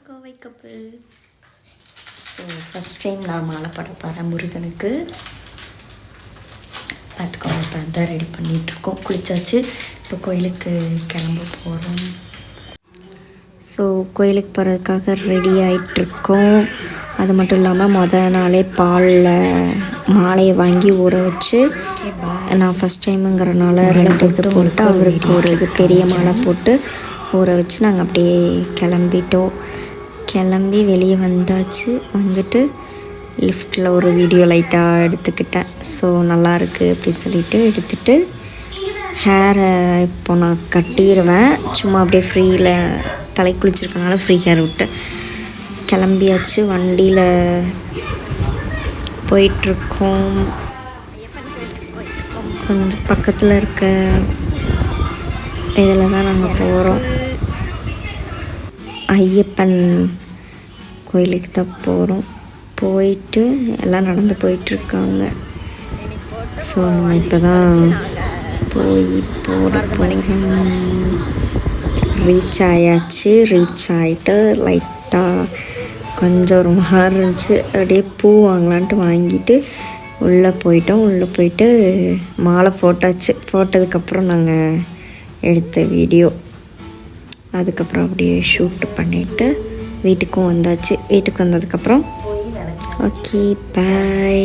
கோவை கப்பல். So first time நான் மாலை போட போகிறேன் முருகனுக்கு. பார்த்துக்கோங்க, இப்போ தான் ரெடி பண்ணிகிட்ருக்கோம். குளிச்சாச்சு, இப்போ கோயிலுக்கு கிளம்ப போகிறோம். ஸோ கோயிலுக்கு போகிறதுக்காக ரெடி ஆகிட்ருக்கோம். அது மட்டும் இல்லாமல் மொதல் நாளே பாலில் மாலையை வாங்கி ஊற வச்சு, நான் ஃபஸ்ட் டைமுங்கிறனால 2 இது போட்டு அவருக்கு ஒரு இது பெரிய மாலை போட்டு ஊற வச்சு நாங்கள் அப்படியே கிளம்பி வெளியே வந்தாச்சு. வந்துட்டு லிஃப்ட்டில் ஒரு வீடியோ லைட்டாக எடுத்துக்கிட்டேன். ஸோ நல்லாயிருக்கு அப்படின்னு சொல்லிட்டு எடுத்துகிட்டு ஹேரை இப்போ நான் கட்டிடுவேன். சும்மா அப்படியே ஃப்ரீயில் தலை குளிச்சிருக்கனால ஃப்ரீ ஹேர் விட்டு கிளம்பியாச்சு. வண்டியில் போயிட்டுருக்கோம். கொஞ்சம் பக்கத்தில் இருக்க இதில் தான் நாங்கள் போகிறோம். ஐயப்பன் கோயிலுக்கு தான் போகிறோம். போயிட்டு எல்லாம் நடந்து போயிட்டுருக்காங்க. ஸோ நம்ம இப்போ தான் போகிறோம். ரீச் ஆயாச்சு. ரீச் ஆகிட்டு லைட்டாக கொஞ்சம் ஒரு மாதிரி இருந்துச்சு. அப்படியே பூ வாங்கலான்ட்டு வாங்கிட்டு உள்ளே போயிட்டோம். உள்ளே போயிட்டு மாலை போட்டாச்சு. போட்டதுக்கப்புறம் நாங்கள் எடுத்த வீடியோ, அதுக்கப்புறம் அப்படியே ஷூட்டு பண்ணிவிட்டு வீட்டுக்கும் வந்தாச்சு. வீட்டுக்கு வந்ததுக்கப்புறம் ஓகே பாய்,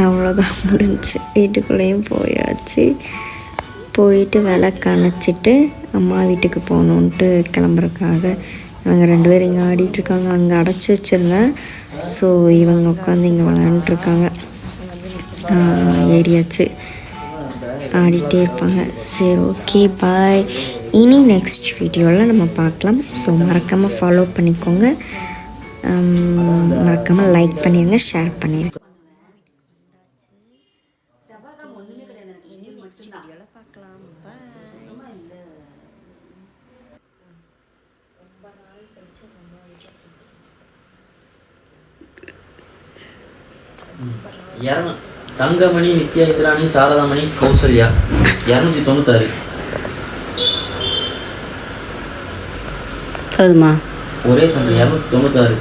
அவ்வளோதான் முடிஞ்சு. வீட்டுக்குள்ளேயும் போயாச்சு. போயிட்டு விளக்கு அணைச்சிட்டு அம்மா வீட்டுக்கு போகணுன்ட்டு கிளம்புறதுக்காக இவங்க 2 பேரும் இங்கே ஆடிட்டுருக்காங்க. அங்கே அடைச்சி வச்சுருந்தேன். ஸோ இவங்க உட்காந்து இங்கே விளையாண்டுருக்காங்க. ஏறியாச்சு, ஆடிட்டே இருப்பாங்க. சரி, ஓகே பாய். இனி நெக்ஸ்ட் வீடியோவில் நம்ம பார்க்கலாம். ஸோ மறக்காமல் ஃபாலோ பண்ணிக்கோங்க, மறக்காமல் லைக் பண்ணிடுங்க, ஷேர் பண்ணிடுங்க. நெக்ஸ்ட் வீடியோவில் பார்க்கலாம். பாய். தங்கமணி, நித்யா இந்திராணி, சாரதாமணி, கௌசல்யா 296. போதுமா? ஒரே சமயம் 296.